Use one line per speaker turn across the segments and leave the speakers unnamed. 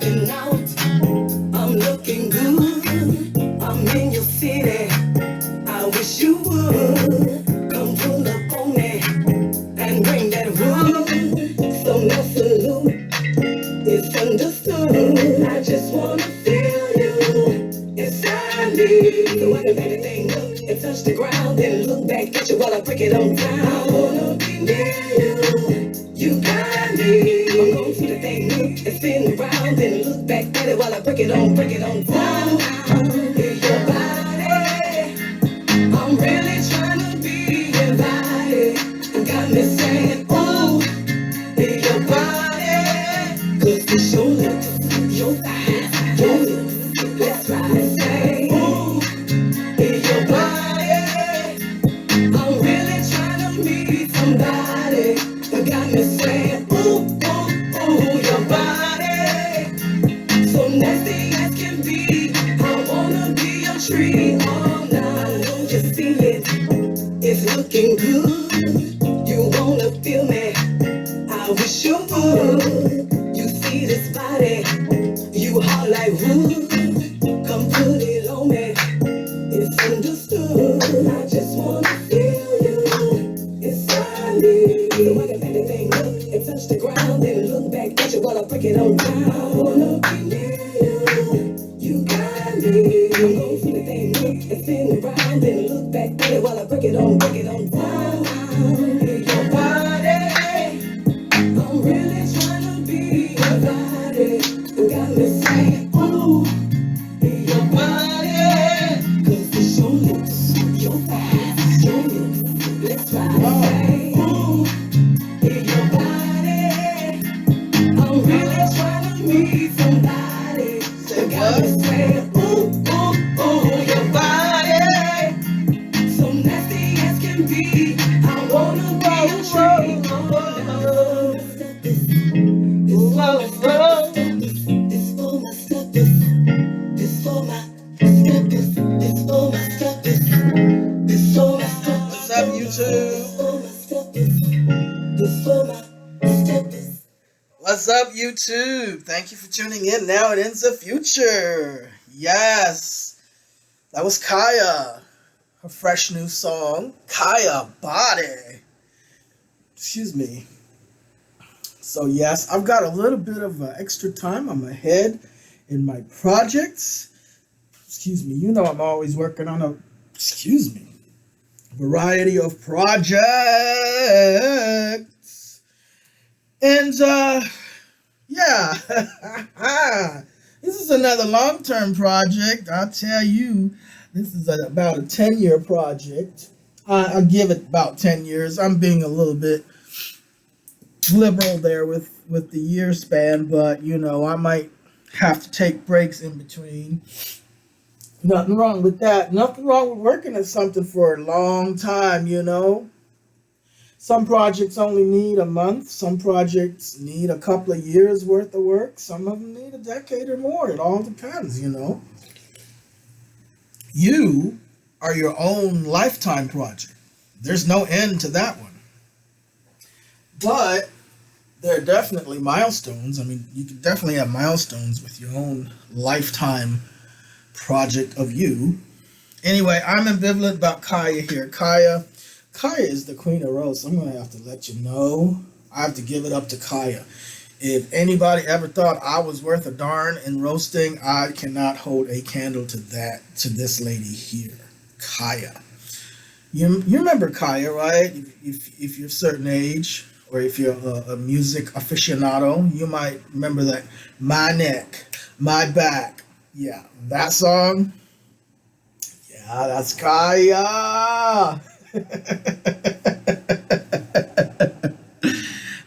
stepping out. I'm looking good. I'm in your city. I wish you would come pull up on me and bring that wood. So no salute, it's understood. I just wanna feel you inside me. So I can back that thing up and touch the ground and look back at you while I break it on down. I wanna be near you. You got me. I'm gonna see the thing up and spin around and look back at it while I break it on down. Hear your body. I'm really trying to be invited. You got me saying, ooh, hear your body. Cause it's your lips, your thighs, your lips. Let's ride and say, ooh, hear your body. I'm really trying to meet somebody. You got me saying, ooh, ooh, ooh, your body. So nasty as can be. I wanna be your tree all night. Don't you see it? It's looking good. You wanna feel me? I wish you would. You see this body? You hot like wood. Come put it on me. It's understood. I just wanna feel you inside me. So I can back that thing up and touch the ground and look back at you while I break it on down. I wanna be near you. You got me. I'm gonna see the thing up and spin around and look back at it while I break it on down. Hear your body. I'm really trying to be your body. You got me saying, ooh, hear your body. Cause it's your lips, your thighs, your lips. Let's ride and say, ooh, hear your body. I'm really trying to meet somebody. So got me saying, ooh, ooh, ooh, your body. So nasty as can be. I wanna be a tree. This for my steppers. This for my steppers. This for my steppers. This for my steppers.
What's up, YouTube?
This for my steppers.
What's up, YouTube? Thank you for tuning in. Now it ends the future. Yes, that was Kaya. Her fresh new song, Kaya Body. Excuse me. So yes, I've got a little bit of extra time. I'm ahead in my projects. Excuse me. You know I'm always working on a variety of projects. And yeah, this is another long-term project. I'll tell you, this is about a 10-year project. I'll give it about 10 years. I'm being a little bit liberal there with the year span, but you know, I might have to take breaks in between. Nothing wrong with that. Nothing wrong with working at something for a long time, you know. Some projects only need a month. Some projects need a couple of years worth of work. Some of them need a decade or more. It all depends, you know. You are your own lifetime project. There's no end to that one. But there are definitely milestones. I mean, you can definitely have milestones with your own lifetime project of you. Anyway, I'm ambivalent about Kaya here. Kaya is the queen of roast. I'm going to have to let you know. I have to give it up to Kaya. If anybody ever thought I was worth a darn in roasting, I cannot hold a candle to this lady here, Kaya. You remember Kaya, right? If you're a certain age, or if you're a music aficionado, you might remember that My Neck, My Back. Yeah, that song. Yeah, that's Kaya.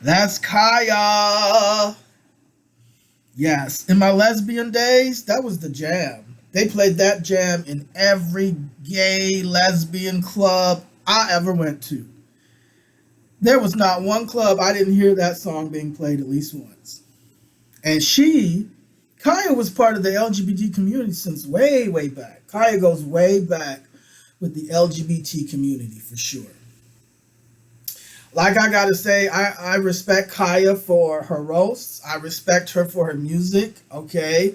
That's Kaya. Yes, in my lesbian days, that was the jam. They played that jam in every gay lesbian club I ever went to. There was not one club I didn't hear that song being played at least once. And Kaya was part of the LGBT community since way, way back. Kaya goes way back with the LGBT community for sure. Like I gotta say, I respect Kaya for her roasts. I respect her for her music. Okay,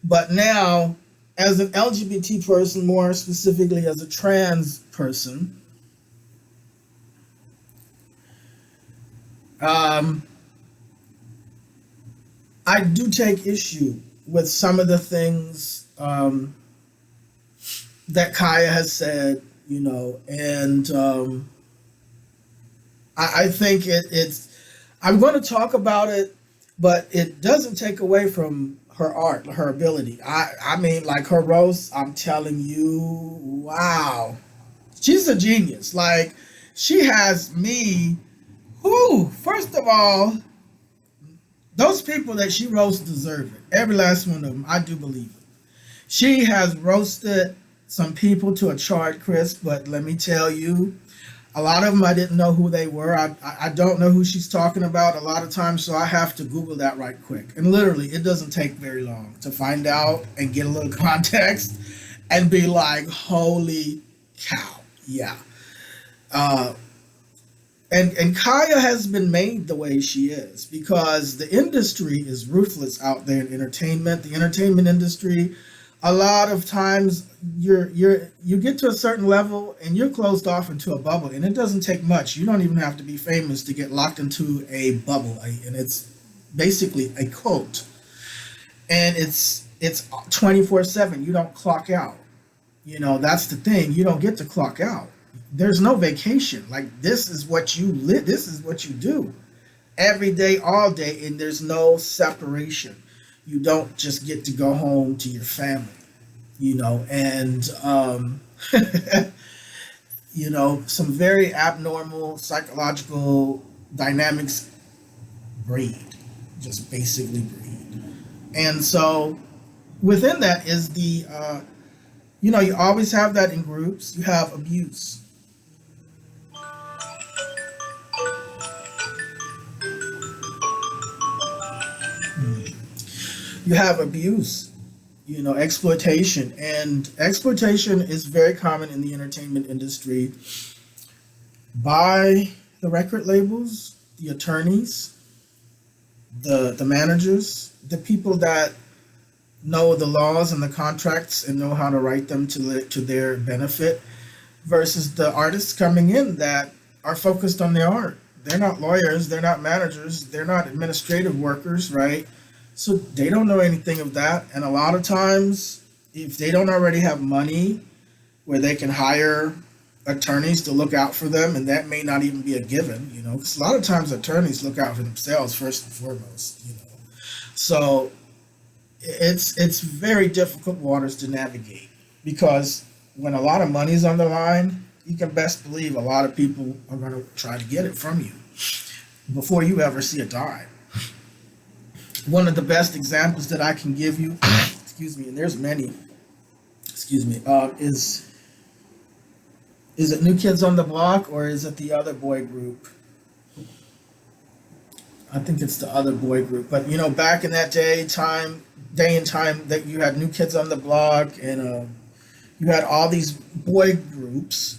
but now, as an LGBT person, more specifically as a trans person, um, I do take issue with some of the things that Kaya has said. And I think it's. I'm going to talk about it, but it doesn't take away from her art, her ability. I mean, like her roast. I'm telling you, wow, she's a genius. Like she has me. Who? First of all, those people that she roasts deserve it. Every last one of them. I do believe it. She has roasted some people to a charred crisp, but let me tell you, a lot of them I didn't know who they were. I don't know who she's talking about a lot of times, so I have to Google that right quick. And literally, it doesn't take very long to find out and get a little context and be like, holy cow, yeah. Uh, and Kaya has been made the way she is because the industry is ruthless out there in entertainment. The entertainment industry, a lot of times you get to a certain level and you're closed off into a bubble, and it doesn't take much. You don't even have to be famous to get locked into a bubble, and it's basically a cult, and it's 24/7. You don't clock out. That's the thing. You don't get to clock out. There's no vacation. Like this is what you live. This is what you do every day, all day, and there's no separation. You don't just get to go home to your family, and some very abnormal psychological dynamics breed, just basically breed. And so within that is you always have that in groups. You have abuse. You have abuse, exploitation. And exploitation is very common in the entertainment industry by the record labels, the attorneys, the managers, the people that know the laws and the contracts and know how to write them to their benefit, versus the artists coming in that are focused on their art. They're not lawyers, they're not managers, they're not administrative workers, right? So they don't know anything of that. And a lot of times, if they don't already have money where they can hire attorneys to look out for them, and that may not even be a given, because a lot of times attorneys look out for themselves first and foremost, So it's very difficult waters to navigate, because when a lot of money's on the line, you can best believe a lot of people are going to try to get it from you before you ever see a dime. One of the best examples that I can give you, excuse me, and there's many, is it New Kids on the Block, or is it the other boy group? I think it's the other boy group. But back in that day and time that you had New Kids on the Block, and you had all these boy groups.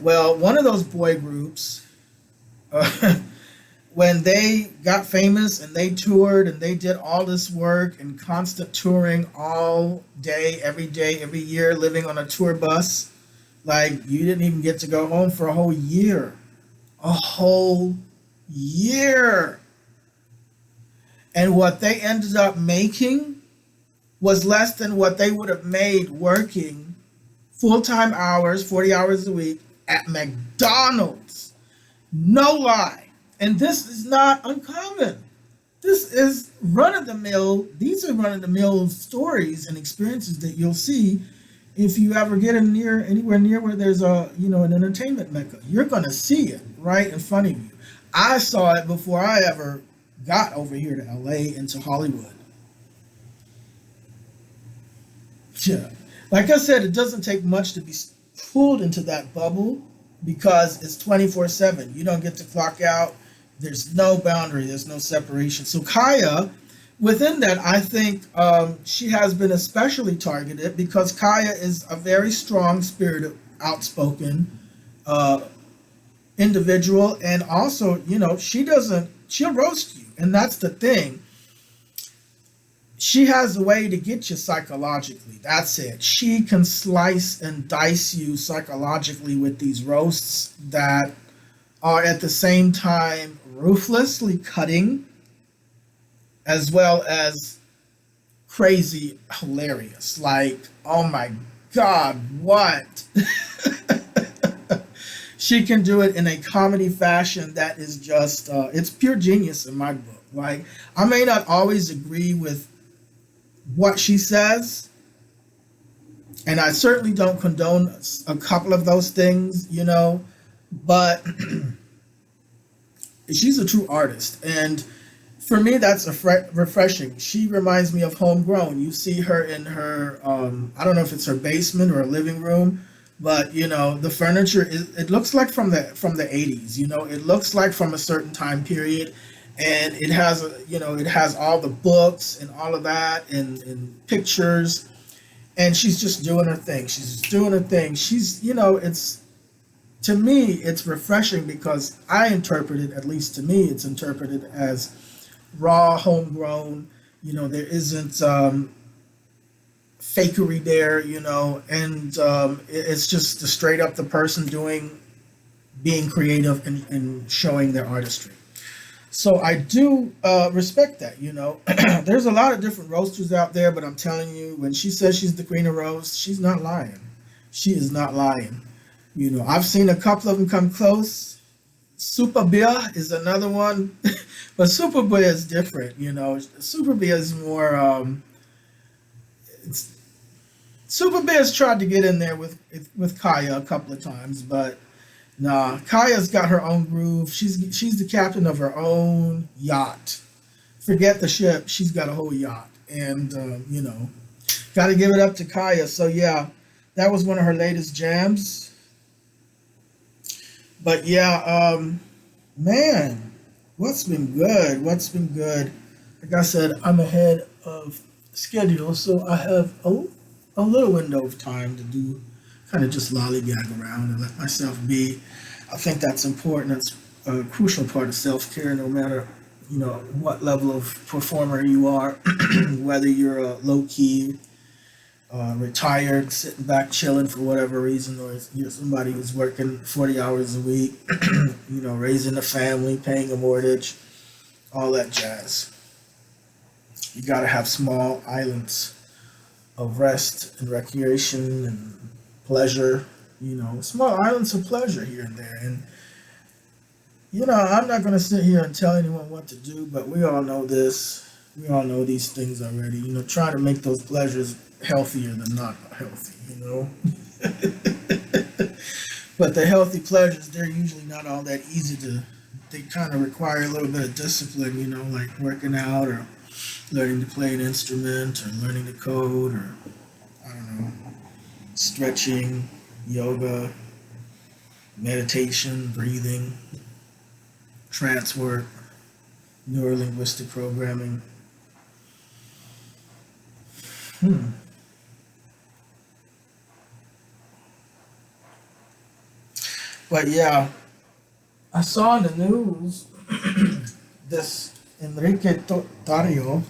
Well, one of those boy groups, when they got famous and they toured and they did all this work and constant touring all day, every year, living on a tour bus, like you didn't even get to go home for a whole year. A whole year. And what they ended up making was less than what they would have made working full-time hours, 40 hours a week at McDonald's. No lie. And this is not uncommon. This is run-of-the-mill. These are run-of-the-mill stories and experiences that you'll see if you ever get anywhere near where there's an entertainment mecca. You're going to see it right in front of you. I saw it before I ever got over here to LA and to Hollywood. Yeah. Like I said, it doesn't take much to be pulled into that bubble, because it's 24/7. You don't get to clock out. There's no boundary. There's no separation. So Kaya, within that, I think she has been especially targeted because Kaya is a very strong-spirited, outspoken individual, and also, she'll roast you, and that's the thing. She has a way to get you psychologically. That's it. She can slice and dice you psychologically with these roasts that are at the same time ruthlessly cutting as well as crazy hilarious. Like, oh my God, what? She can do it in a comedy fashion that is just, it's pure genius in my book. Like, I may not always agree with what she says, and I certainly don't condone a couple of those things, but she's a true artist, and for me that's refreshing. She reminds me of Homegrown. You see her in her I don't know if it's her basement or a living room, but the furniture it looks like from the 80s. It looks like from a certain time period, and it has it has all the books and all of that, and pictures, and she's just doing her thing. She's doing her thing. She's it's, to me, it's refreshing because I interpret it, at least to me, it's interpreted as raw, homegrown. There isn't fakery there, and it's just straight up the person being creative and showing their artistry. So I do respect that, There's a lot of different roasters out there, but I'm telling you, when she says she's the queen of roast, she's not lying. She is not lying. I've seen a couple of them come close. Super Beer is another one, but Super Beer is different, Super Beer is more, Super Beer's tried to get in there with Kaya a couple of times, but nah, Kaya's got her own groove. She's the captain of her own yacht. Forget the ship. She's got a whole yacht. And, got to give it up to Kaya. So, yeah, that was one of her latest jams. But, yeah, man, what's been good? What's been good? Like I said, I'm ahead of schedule, so I have a little window of time to do kind of just lollygag around and let myself be. I think that's important. It's a crucial part of self-care, no matter, what level of performer you are, whether you're a low-key, retired, sitting back chilling for whatever reason, or you're somebody who's working 40 hours a week, raising a family, paying a mortgage, all that jazz. You got to have small islands of rest and recreation and pleasure, small islands of pleasure here and there. And, I'm not going to sit here and tell anyone what to do, but we all know this. We all know these things already. Try to make those pleasures healthier than not healthy, But the healthy pleasures, they're usually not all that easy they kind of require a little bit of discipline, like working out or learning to play an instrument or learning to code or, I don't know, stretching, yoga, meditation, breathing, trance work, neurolinguistic programming. But yeah, I saw in the news this Enrique Tarrio,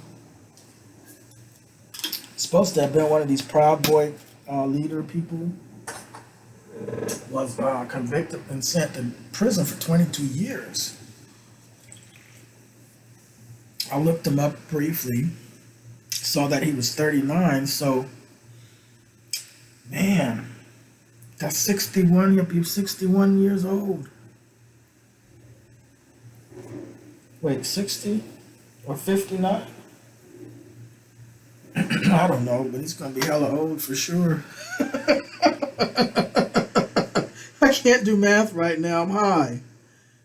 supposed to have been one of these Proud Boy leader people, was convicted and sent to prison for 22 years. I looked him up briefly, saw that he was 39, so, man, that's 61, he'll be 61 years old. Wait, 60 or 59? I don't know, but he's going to be hella old for sure. I can't do math right now, I'm high.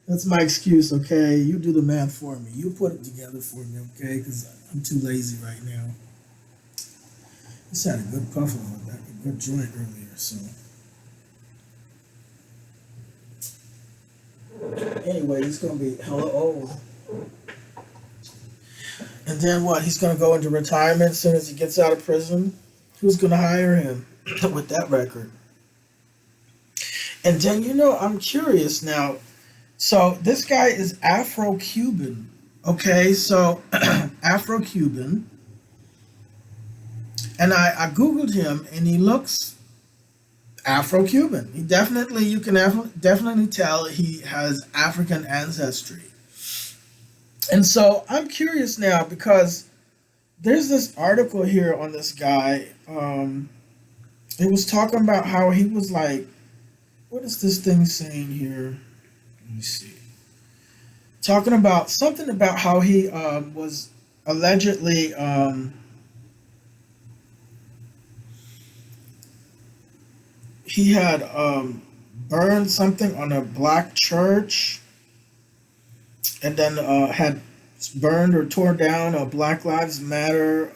That's my excuse, okay? You do the math for me. You put it together for me, okay? Because I'm too lazy right now. Just had a good puff of a good joint earlier, so. Anyway, he's going to be hella old. And then what? He's going to go into retirement as soon as he gets out of prison? Who's going to hire him with that record? And then, I'm curious now. So this guy is Afro-Cuban. Okay, so Afro-Cuban. And I Googled him and he looks Afro-Cuban. He definitely, you can definitely tell he has African ancestry. And so I'm curious now because there's this article here on this guy. It was talking about how he was like, what is this thing saying here? Let me see. Talking about something about how he was allegedly he had burned something on a black church, and then had burned or tore down a Black Lives Matter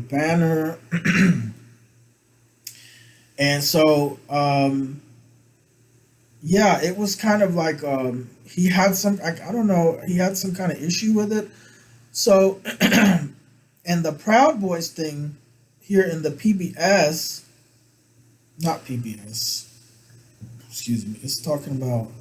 banner. And so yeah, it was kind of like he had some, I don't know, he had some kind of issue with it. So and the Proud Boys thing here in the PBS, not PBS, excuse me, it's talking about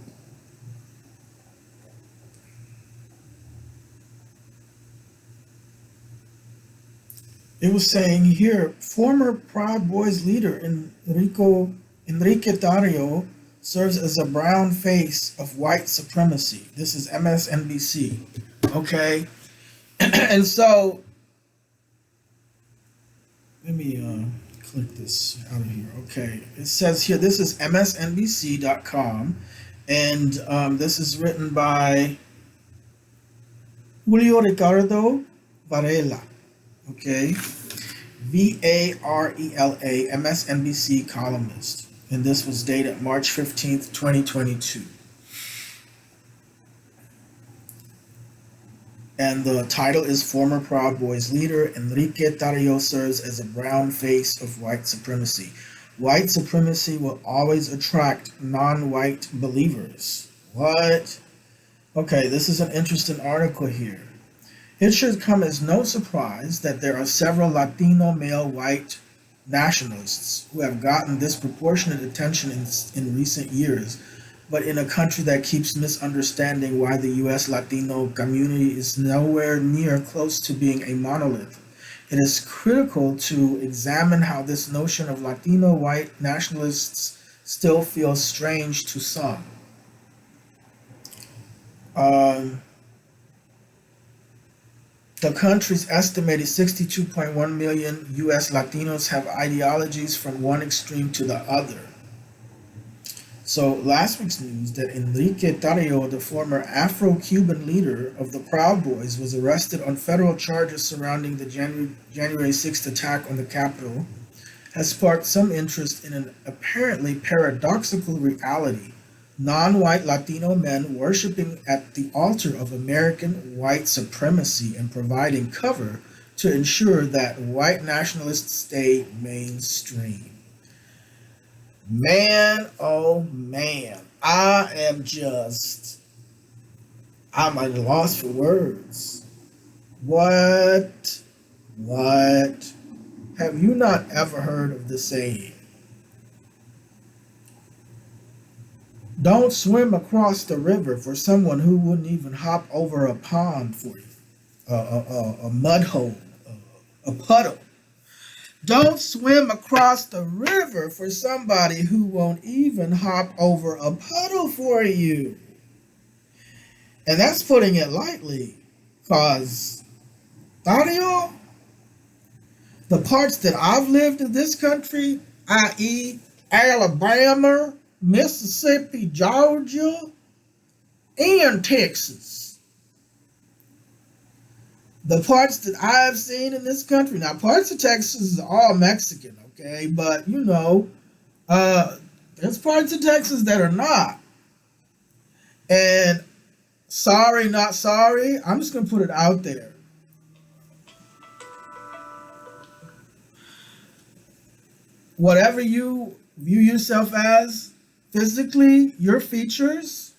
it was saying here, former Proud Boys leader Enrique Tarrio serves as a brown face of white supremacy. This is MSNBC. Okay. And so, let me click this out of here. Okay. It says here, this is MSNBC.com. And this is written by Julio Ricardo Varela. Okay. Varela, MSNBC columnist. And this was dated March 15th, 2022. And the title is Former Proud Boys leader Enrique Tarrio serves as a brown face of white supremacy. White supremacy will always attract non-white believers. What? Okay, this is an interesting article here. It should come as no surprise that there are several Latino male white nationalists who have gotten disproportionate attention in recent years, but in a country that keeps misunderstanding why the U.S. Latino community is nowhere near close to being a monolith. It is critical to examine how this notion of Latino white nationalists still feels strange to some. The country's estimated 62.1 million U.S. Latinos have ideologies from one extreme to the other. So last week's news that Enrique Tarrio, the former Afro-Cuban leader of the Proud Boys, was arrested on federal charges surrounding the January 6th attack on the Capitol has sparked some interest in an apparently paradoxical reality. Non-white Latino men worshiping at the altar of American white supremacy and providing cover to ensure that white nationalists stay mainstream. Man, oh man, I'm at a loss for words. What? Have you not ever heard of the saying? Don't swim across the river for someone who wouldn't even hop over a pond for you, a mud hole, a puddle. Don't swim across the river for somebody who won't even hop over a puddle for you. And that's putting it lightly, because, Tarrio, the parts that I've lived in this country, i.e. Alabama, Mississippi, Georgia, and Texas. The parts that I've seen in this country, now parts of Texas is all Mexican, okay? But, there's parts of Texas that are not. And sorry, not sorry, I'm just going to put it out there. Whatever you view yourself as, physically, your features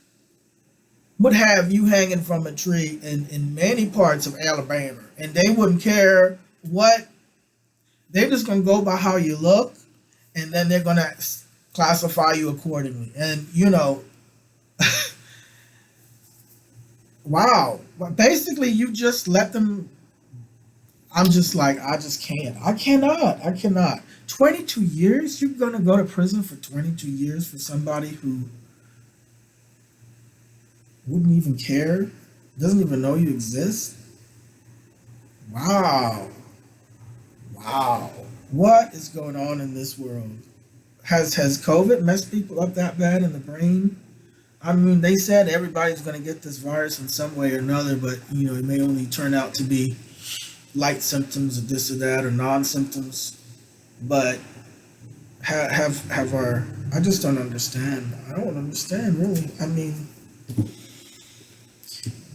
would have you hanging from a tree in many parts of Alabama. And they wouldn't care what. They're just going to go by how you look, and then they're going to classify you accordingly. And, Wow. But basically, you just let them. I'm just like, I just can't. I cannot. I cannot. 22 years? You're going to go to prison for 22 years for somebody who wouldn't even care, doesn't even know you exist? Wow. Wow. What is going on in this world? Has COVID messed people up that bad in the brain? I mean, they said everybody's going to get this virus in some way or another, but it may only turn out to be light symptoms of this or that or non-symptoms. But have our I just don't understand. I don't understand really. I mean,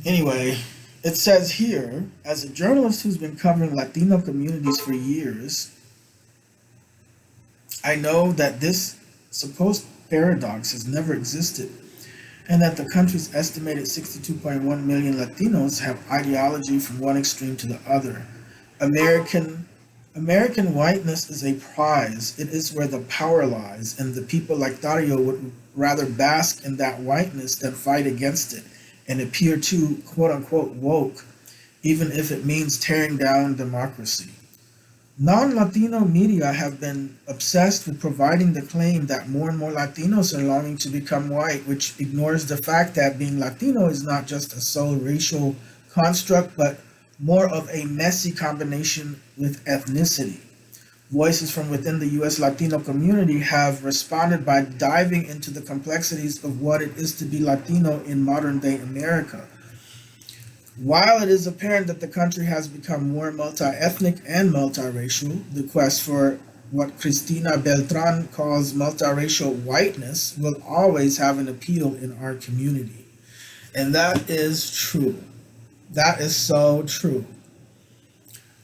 anyway, it says here, as a journalist who's been covering Latino communities for years, I know that this supposed paradox has never existed, and that the country's estimated 62.1 million Latinos have ideology from one extreme to the other. American American whiteness is a prize. It is where the power lies, and the people like Tarrio would rather bask in that whiteness than fight against it and appear too quote unquote woke, even if it means tearing down democracy. Non Latino media have been obsessed with providing the claim that more and more Latinos are longing to become white, which ignores the fact that being Latino is not just a sole racial construct, but more of a messy combination with ethnicity. Voices from within the US Latino community have responded by diving into the complexities of what it is to be Latino in modern day America. While it is apparent that the country has become more multi ethnic and multiracial, the quest for what Cristina Beltran calls multiracial whiteness will always have an appeal in our community. And that is true. That is so true.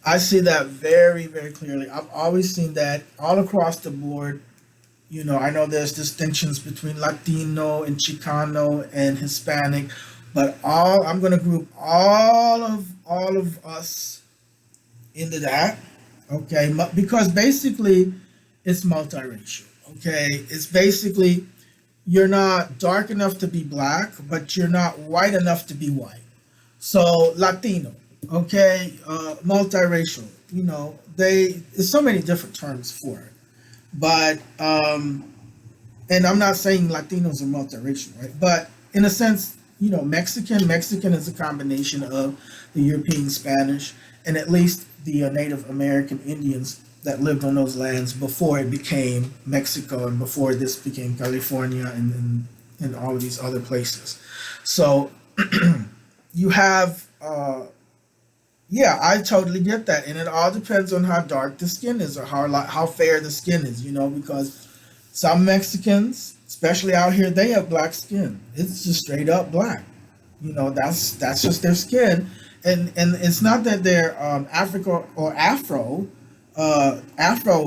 I see that very, very clearly. I've always seen that all across the board. I know there's distinctions between Latino and Chicano and Hispanic, but I'm going to group all of us into that. Okay, because basically it's multiracial. Okay, it's basically you're not dark enough to be black, but you're not white enough to be white. So Latino, okay, multiracial. There's so many different terms for it, but and I'm not saying Latinos are multiracial, right? But in a sense, Mexican is a combination of the European Spanish and at least the Native American Indians that lived on those lands before it became Mexico and before this became California and all of these other places. So you have yeah, I totally get that, and it all depends on how dark the skin is or how fair the skin is, because some Mexicans, especially out here, they have black skin. It's just straight up black. That's just their skin, and it's not that they're Africa or Afro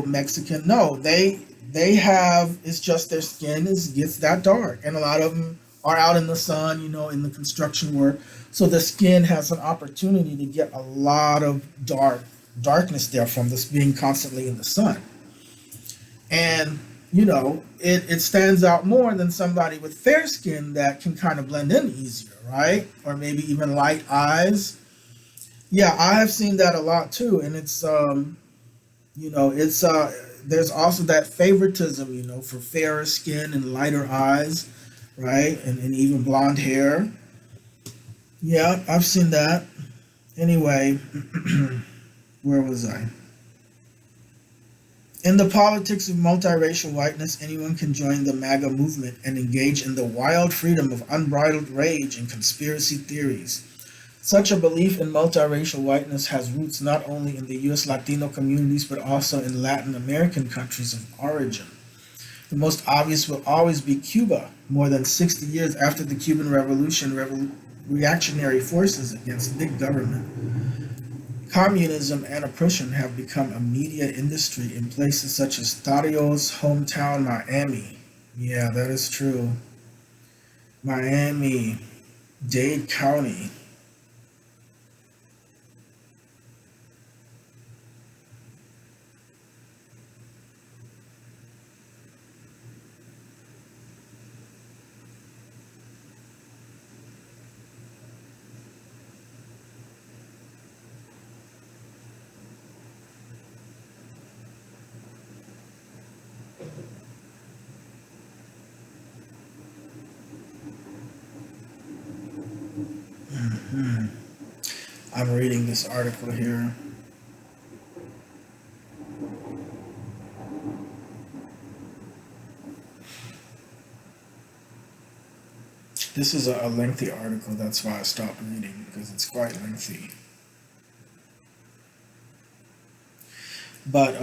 Mexican. No, they have, it's just their skin gets that dark, and a lot of them are out in the sun, in the construction work, so the skin has an opportunity to get a lot of darkness there from this being constantly in the sun, and it stands out more than somebody with fair skin that can kind of blend in easier, right? Or maybe even light eyes. Yeah, I have seen that a lot too, and it's there's also that favoritism, for fairer skin and lighter eyes, right? And even blonde hair. Yeah, I've seen that. Anyway, where was I? In the politics of multiracial whiteness, anyone can join the MAGA movement and engage in the wild freedom of unbridled rage and conspiracy theories. Such a belief in multiracial whiteness has roots not only in the US Latino communities but also in Latin American countries of origin. The most obvious will always be Cuba. More than 60 years after the Cuban Revolution, reactionary forces against big government, communism, and oppression have become a media industry in places such as Tarrio's hometown, Miami. Yeah, that is true. Miami, Dade County. I'm reading this article here. This is a lengthy article. That's why I stopped reading, because it's quite lengthy. But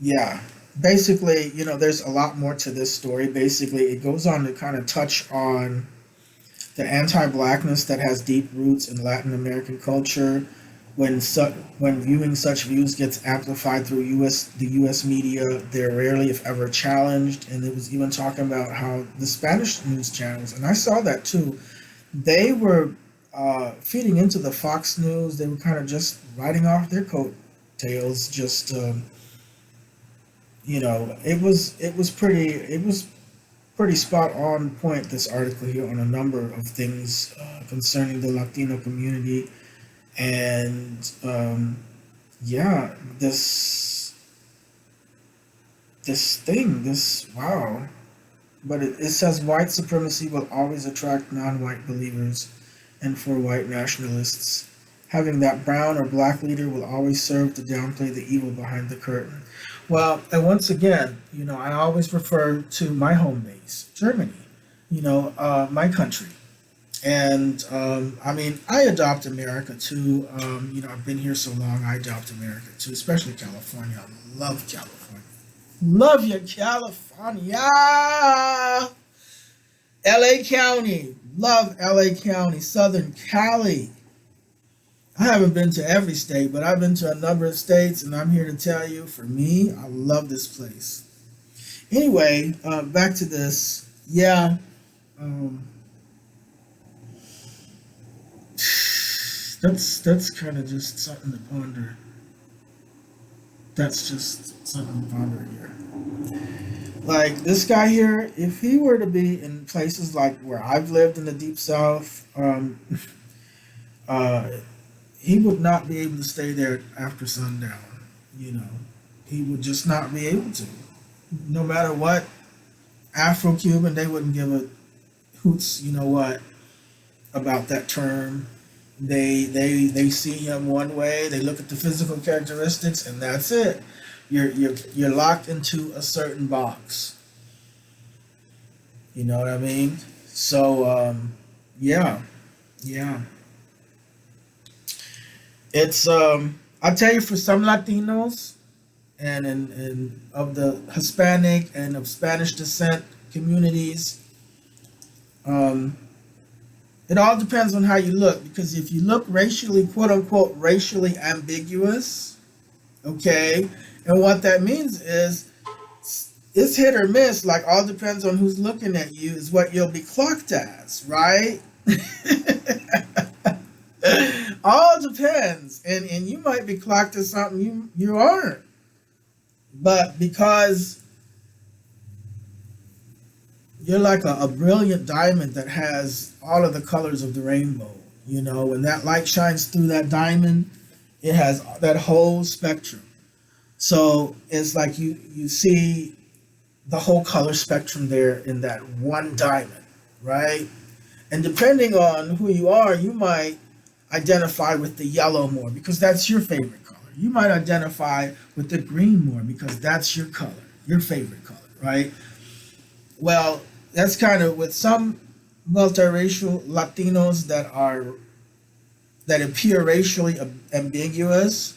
yeah, basically, there's a lot more to this story. Basically, it goes on to kind of touch on the anti-blackness that has deep roots in Latin American culture. When viewing such views gets amplified through the U.S. media, they're rarely, if ever, challenged. And it was even talking about how the Spanish news channels, and I saw that too, they were feeding into the Fox News. They were kind of just riding off their coattails. Just it was pretty spot on point. This article here on a number of things concerning the Latino community. And yeah, this wow. But it says white supremacy will always attract non-white believers, and for white nationalists, having that brown or black leader will always serve to downplay the evil behind the curtain. Well, and once again, I always refer to my home base, Germany, my country. And I adopt America too. I've been here so long, I adopt America too, especially California. I love California. Love you, California. LA County. Love LA County. Southern Cali. I haven't been to every state, but I've been to a number of states, and I'm here to tell you, for me, I love this place. Anyway, back to this. Yeah. That's kind of just something to ponder. That's just something to ponder here. Like this guy here, if he were to be in places like where I've lived in the Deep South, he would not be able to stay there after sundown. He would just not be able to. No matter what, Afro-Cuban, they wouldn't give a hoots, about that term. They see him one way. They look at the physical characteristics, and that's it. You're locked into a certain box. You know what I mean? So yeah. It's I tell you, for some Latinos and of the Hispanic and of Spanish descent communities, it all depends on how you look, because if you look racially, quote unquote, racially ambiguous, okay, and what that means is it's hit or miss, like all depends on who's looking at you is what you'll be clocked as, right? All depends, and you might be clocked as something you aren't, but because you're like a brilliant diamond that has all of the colors of the rainbow. When that light shines through that diamond, it has that whole spectrum. So it's like you see the whole color spectrum there in that one diamond, right? And depending on who you are, you might identify with the yellow more because that's your favorite color. You might identify with the green more because that's your color, your favorite color, right? Well, that's kind of with some multiracial Latinos that appear racially ambiguous.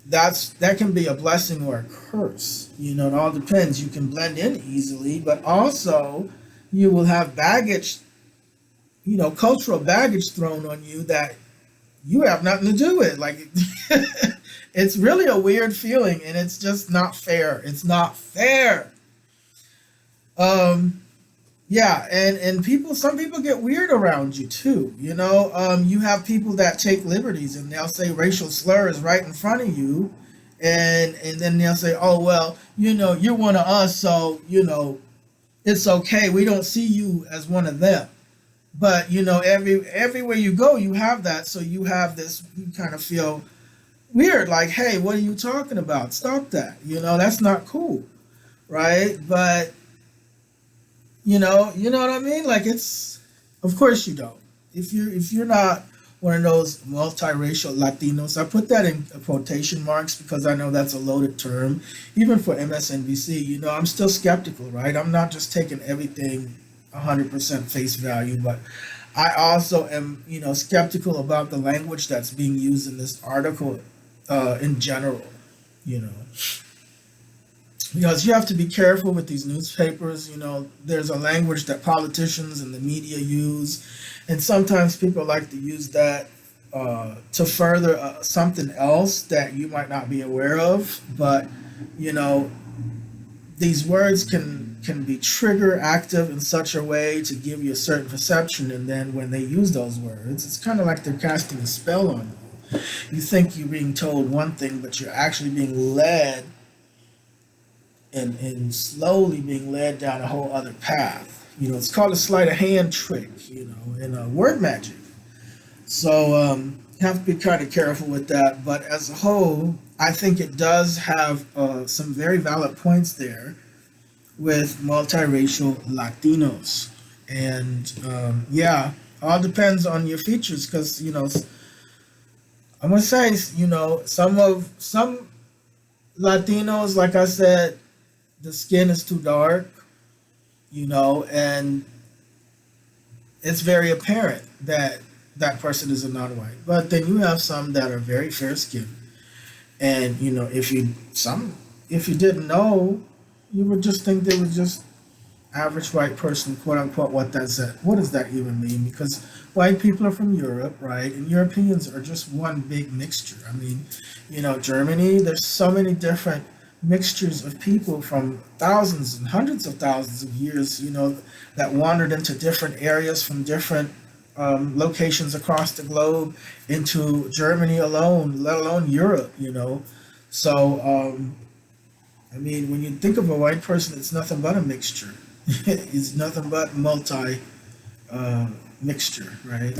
That can be a blessing or a curse. It all depends. You can blend in easily, but also you will have baggage, cultural baggage thrown on you that you have nothing to do with. Like, it's really a weird feeling, and it's just not fair. It's not fair. Yeah, and some people get weird around you too. You have people that take liberties and they'll say racial slurs right in front of you, and then they'll say, oh well, you're one of us, so it's okay. We don't see you as one of them. But everywhere you go, you have that. So you have this. You kind of feel weird, like, hey, what are you talking about? Stop that. That's not cool, right? But you know what I mean? Like, it's, of course you don't. if you're not one of those multiracial Latinos, I put that in quotation marks because I know that's a loaded term, even for MSNBC. I'm still skeptical, right? I'm not just taking everything 100% face value, but I also am, skeptical about the language that's being used in this article, in general, you know, because you have to be careful with these newspapers. There's a language that politicians and the media use, and sometimes people like to use that to further something else that you might not be aware of. But you know, these words can be trigger active in such a way to give you a certain perception, and then when they use those words, it's kind of like they're casting a spell on you. You think you're being told one thing, but you're actually being led and slowly being led down a whole other path. It's called a sleight of hand trick, and word magic. So you have to be kind of careful with that. But as a whole, I think it does have some very valid points there with multiracial Latinos. And yeah, all depends on your features because, I'm going to say, some Latinos, like I said, the skin is too dark, and it's very apparent that that person is a non-white. But then you have some that are very fair skinned, and if you didn't know, you would just think they were just average white person, quote unquote. What does that even mean? Because white people are from Europe, right? And Europeans are just one big mixture. I mean, Germany, there's so many different mixtures of people from thousands and hundreds of thousands of years, that wandered into different areas from different locations across the globe into Germany alone, let alone Europe, So, I mean, when you think of a white person, it's nothing but a mixture. It's nothing but mixture, right?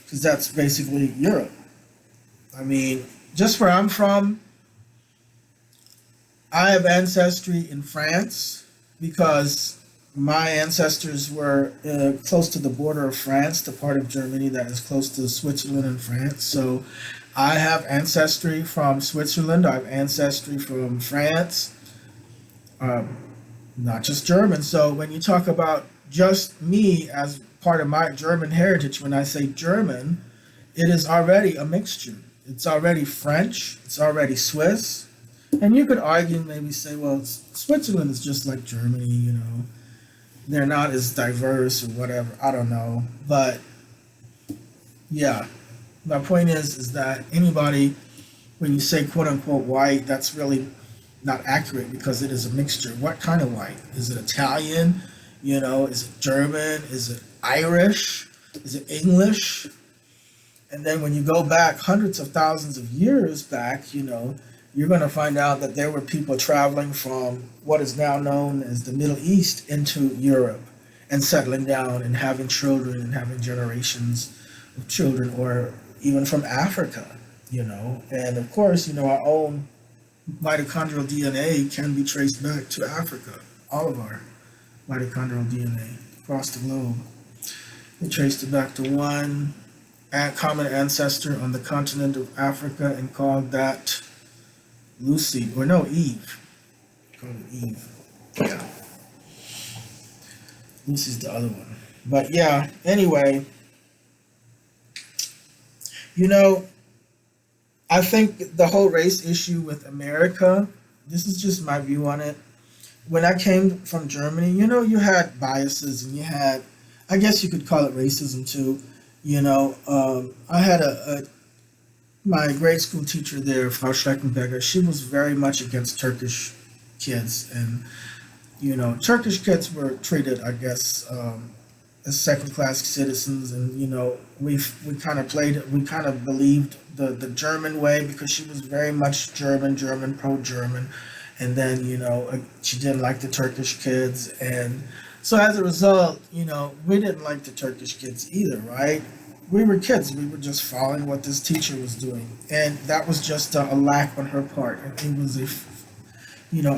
Because that's basically Europe. I mean, just where I'm from, I have ancestry in France because my ancestors were close to the border of France, the part of Germany that is close to Switzerland and France. So I have ancestry from Switzerland. I have ancestry from France, not just German. So when you talk about just me as part of my German heritage, when I say German, it is already a mixture. It's already French. It's already Swiss. And you could argue, maybe say, well, Switzerland is just like Germany, They're not as diverse or whatever. I don't know. But, yeah. My point is that anybody, when you say quote-unquote white, that's really not accurate because it is a mixture. What kind of white? Is it Italian? Is it German? Is it Irish? Is it English? And then when you go back hundreds of thousands of years back, you're going to find out that there were people traveling from what is now known as the Middle East into Europe and settling down and having children and having generations of children, or even from Africa, And of course, our own mitochondrial DNA can be traced back to Africa. All of our mitochondrial DNA across the globe. We traced it back to one common ancestor on the continent of Africa and called that Lucy, or no, Eve. Call it Eve. Yeah. Lucy's the other one. But yeah, anyway, I think the whole race issue with America, this is just my view on it. When I came from Germany, you had biases and you had, I guess you could call it racism too. I had my grade school teacher there, Frau Schreckenberger, she was very much against Turkish kids. And, Turkish kids were treated, I guess, as second-class citizens. And, we kind of believed the German way because she was very much German, pro-German. And then, she didn't like the Turkish kids. And so as a result, we didn't like the Turkish kids either, right? We were kids. We were just following what this teacher was doing. And that was just a lack on her part. It was a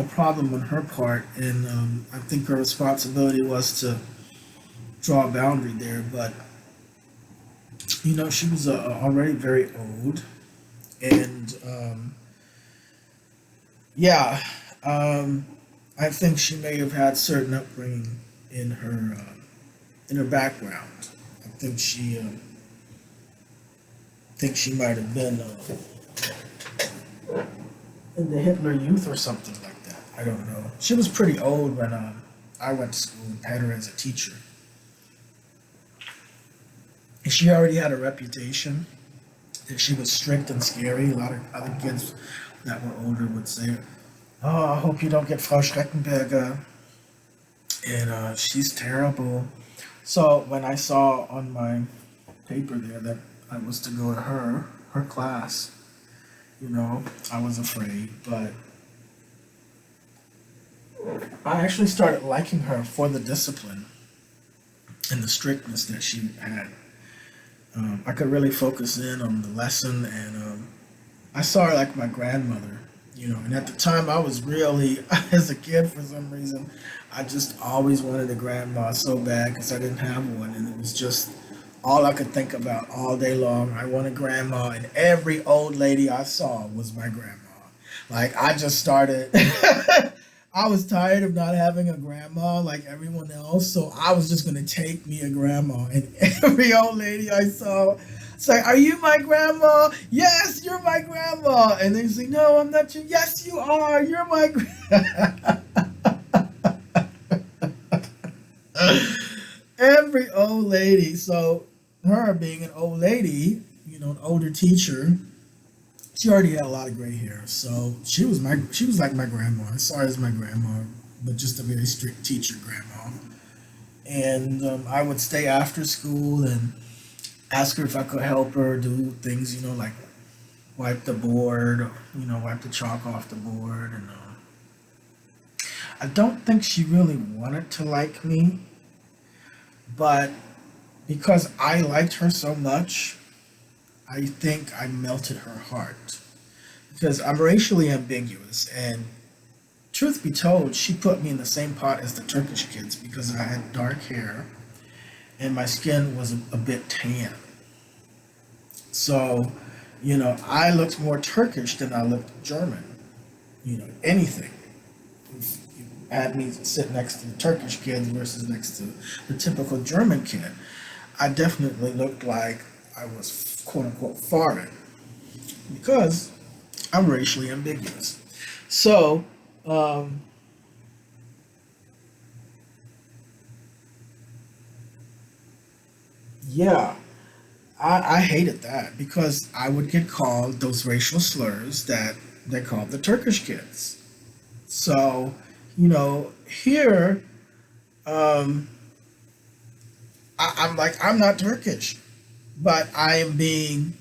problem on her part. And I think her responsibility was to draw a boundary there. But She was already very old, and yeah, um, I think she may have had certain upbringing in her background. I think she might have been in the Hitler Youth or something like that. I don't know. She was pretty old when I went to school and had her as a teacher, and she already had a reputation that she was strict and scary. A lot of other kids that were older would say, "Oh, I hope you don't get Frau Schreckenberger," and she's terrible. So when I saw on my paper there that I was to go to her class, I was afraid, but I actually started liking her for the discipline and the strictness that she had. I could really focus in on the lesson, and I saw her like my grandmother, and at the time I was really, as a kid for some reason, I just always wanted a grandma so bad because I didn't have one, and it was just all I could think about all day long. I want a grandma, and every old lady I saw was my grandma. Like, I just started, I was tired of not having a grandma like everyone else, so I was just going to take me a grandma. And every old lady I saw, it's like, "Are you my grandma?" "Yes, you're my grandma." And they say, "No, I'm not you." "Yes, you are. You're my grandma." Every old lady. So her being an old lady, an older teacher, she already had a lot of gray hair. So she was like my grandma. I saw her as my grandma, but just a very strict teacher grandma. And I would stay after school and ask her if I could help her do things, like wipe the board, wipe the chalk off the board. And I don't think she really wanted to like me, but because I liked her so much, I think I melted her heart. Because I'm racially ambiguous, and truth be told, she put me in the same pot as the Turkish kids because I had dark hair and my skin was a bit tan. So, I looked more Turkish than I looked German. Anything. If you had me sit next to the Turkish kids versus next to the typical German kid, I definitely looked like I was quote unquote foreign because I'm racially ambiguous. So, yeah, I hated that because I would get called those racial slurs that they called the Turkish kids. So, here, um, I'm like, I'm not Turkish, but I am being,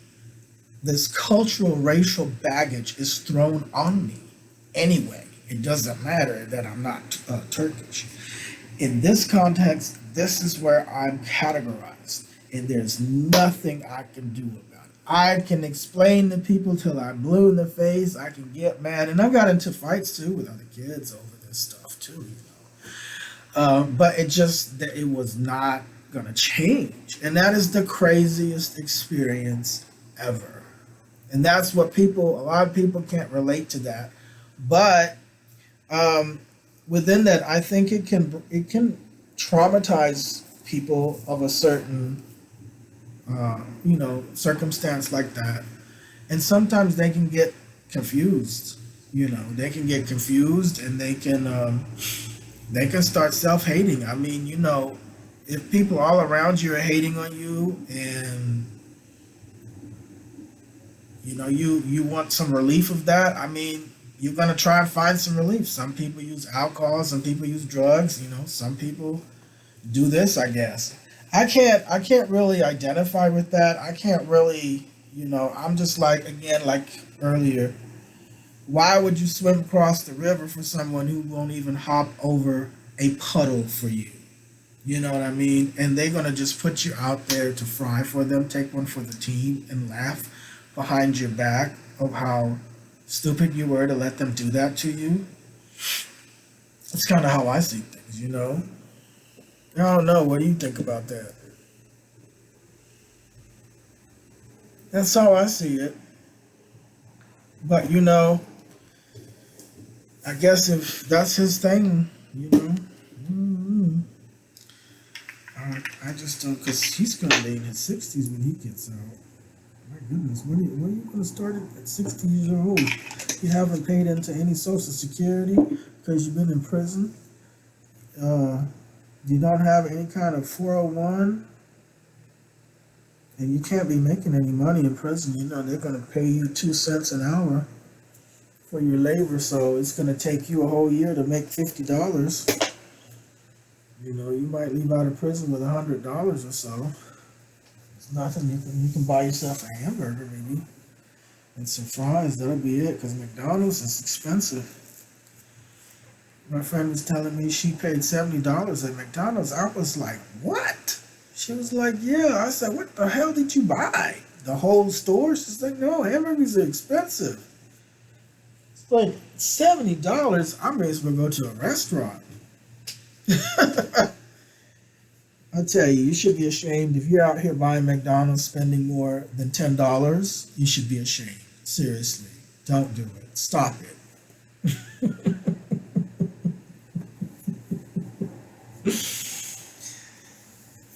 this cultural racial baggage is thrown on me anyway. It doesn't matter that I'm not Turkish. In this context, this is where I'm categorized, and there's nothing I can do about it. I can explain to people till I'm blue in the face. I can get mad, and I've got into fights too with other kids over this stuff too. But it was not gonna change, and that is the craziest experience ever. And that's what a lot of people can't relate to that, but um, within that, I think it can traumatize people of a certain circumstance like that, and sometimes they can get confused. They can get confused, and they can start self-hating. I mean, if people all around you are hating on you, and you want some relief of that, I mean, you're going to try and find some relief. Some people use alcohol, some people use drugs, some people do this, I guess. I can't really identify with that. I can't really, I'm just like, again, like earlier, why would you swim across the river for someone who won't even hop over a puddle for you? You know what I mean? And they're going to just put you out there to fry for them, take one for the team, and laugh behind your back of how stupid you were to let them do that to you. That's kind of how I see things. I don't know. What do you think about that? That's how I see it. But I guess if that's his thing, mm, I just don't, because he's gonna be in his 60s when he gets out. My goodness, when are you gonna start at 60 years old? You haven't paid into any Social Security because you've been in prison. You don't have any kind of 401, and you can't be making any money in prison. They're gonna pay you 2 cents an hour for your labor, so it's gonna take you a whole year to make $50. You might leave out of prison with $100 or so. It's nothing. You can buy yourself a hamburger maybe and some fries. That'll be it. Because McDonald's is expensive. My friend was telling me she paid $70 at McDonald's. I was like, what? She was like, yeah. I said, what the hell did you buy? The whole store? She's like, no, hamburgers are expensive. It's like $70. I may as well go to a restaurant. I tell you, you should be ashamed if you're out here buying McDonald's, spending more than $10. You should be ashamed. Seriously, don't do it. Stop it.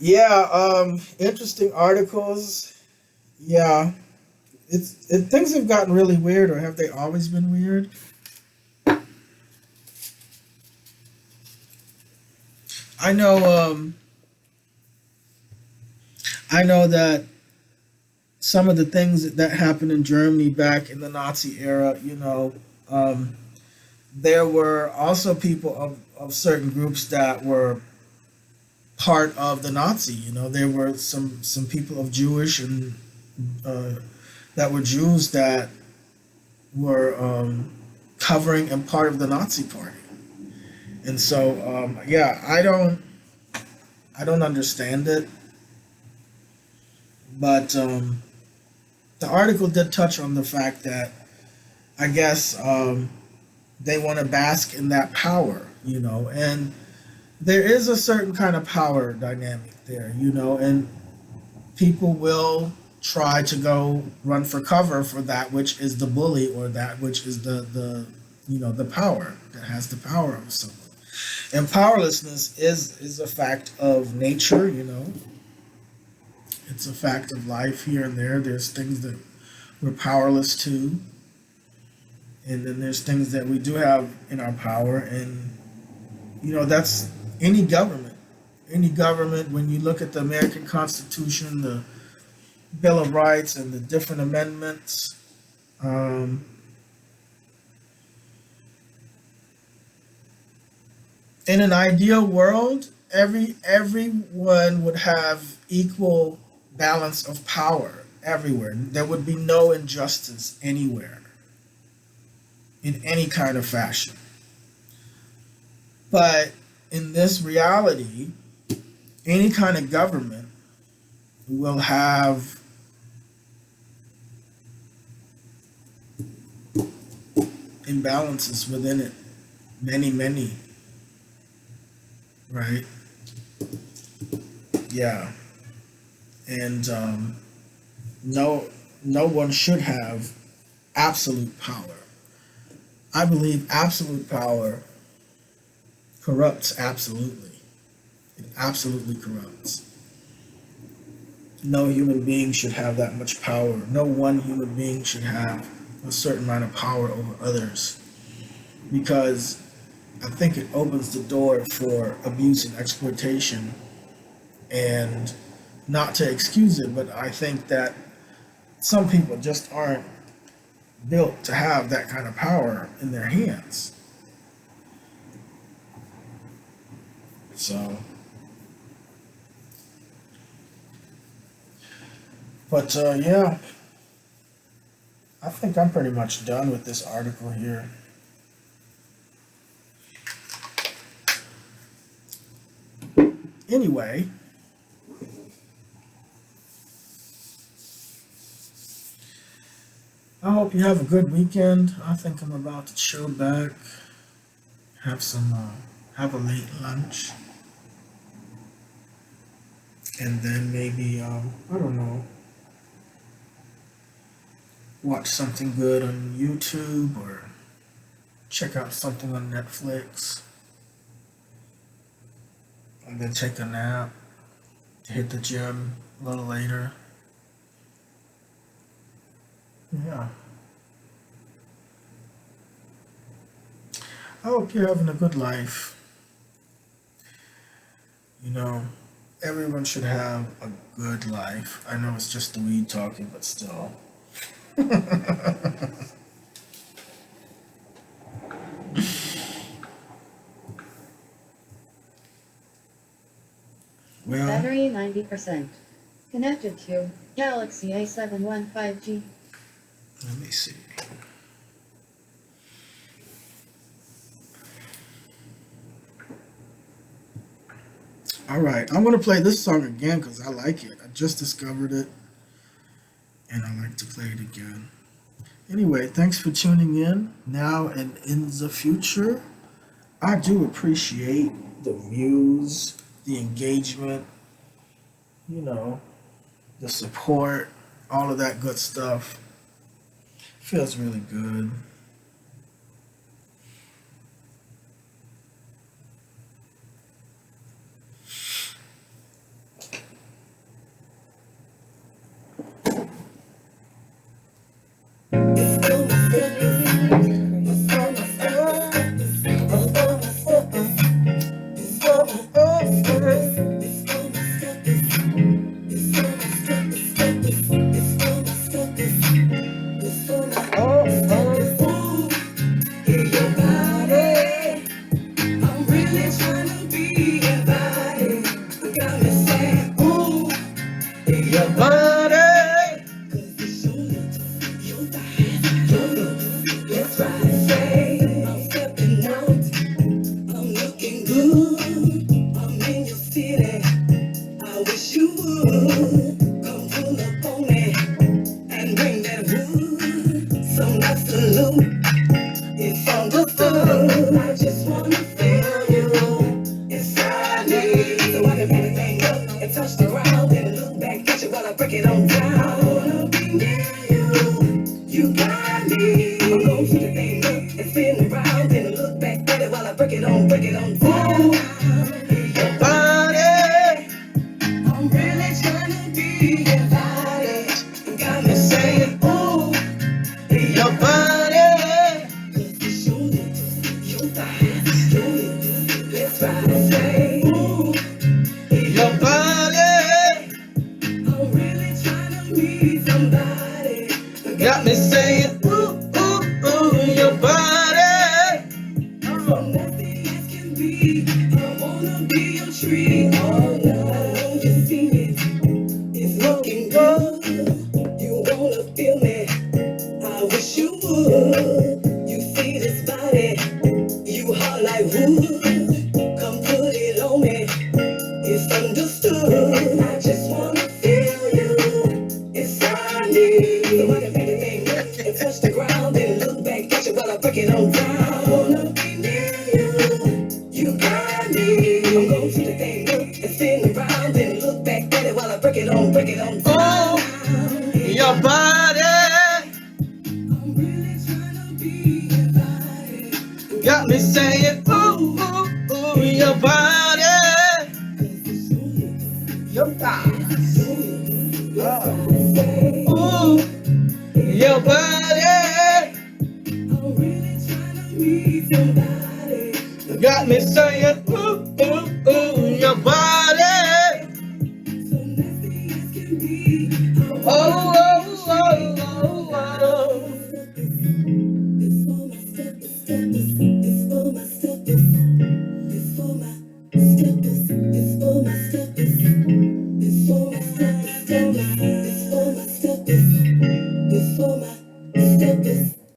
Yeah, interesting articles. Yeah, things have gotten really weird, or have they always been weird? I know. I know that some of the things that happened in Germany back in the Nazi era, there were also people of certain groups that were part of the Nazi. There were some people of Jewish and that were Jews that were covering and part of the Nazi party. And so, yeah, I don't understand it. But the article did touch on the fact that I guess they want to bask in that power, and there is a certain kind of power dynamic there, and people will try to go run for cover for that which is the bully, or that which is the power that has the power of someone. And powerlessness is a fact of nature, It's a fact of life here and there. There's things that we're powerless to. And then there's things that we do have in our power. And, that's any government. Any government, when you look at the American Constitution, the Bill of Rights, and the different amendments, in an ideal world, everyone would have equal balance of power everywhere. There would be no injustice anywhere in any kind of fashion. But in this reality, any kind of government will have imbalances within it. Many, right? Yeah. And no one should have absolute power. I believe absolute power corrupts absolutely. It absolutely corrupts. No human being should have that much power. No one human being should have a certain amount of power over others, because I think it opens the door for abuse and exploitation. And not to excuse it, but I think that some people just aren't built to have that kind of power in their hands. So, but yeah, I think I'm pretty much done with this article here. Anyway, I hope you have a good weekend. I think I'm about to chill back, have a late lunch, and then maybe I don't know, watch something good on YouTube or check out something on Netflix and then take a nap, hit the gym a little later. Yeah. I hope you're having a good life. You know, everyone should have a good life. I know it's just the weed talking, but still. Well,
Battery 90%. Connected to Galaxy A71 5G.
let me see. All right, I'm gonna play this song again because I like it. I just discovered it, and I like to play it again. Anyway, thanks for tuning in. Now and in the future, I do appreciate the views, the engagement, you know, the support, all of that good stuff. Feels really good. Your body.
That's right. Say, I'm stepping out. I'm looking good. I'm in your city. I wish you would come pull up on me and bring that wood. Some absolute. It's understood. I just wanna feel you inside me. So I can pick the thing up and touch the ground and look back at you while I break it on down. I wanna be near you. You got me. I'm gonna shoot the thing up and spin around and look back at it while I break it on down.
Your body.
I'm really trying to be your body. Got me saying, ooh,
Your body.
your body. Let's ride and say, ooh,
Your body.
I'm really trying to meet somebody.
Got me saying, ooh, ooh, ooh, your body.
So nasty as can be. I wanna be your tree. Oh no, I know you see it. It's looking good. You wanna feel me. I wish you would. You see this body. You hot like wood. Come put it on me. It's understood. I just wanna feel you inside me. So I can pick the thing up and touch the ground and look back at you while I break it on down. I wanna be near you. You got me. I'm gonna shoot the thing up and spin around and look back at it while I break it on down.
Oh, your body.
I'm really trying to be your body.
Got me saying, ooh, ooh, ooh, your body. Your body. Ooh, your body.
I'm really trying to meet somebody.
Got me saying.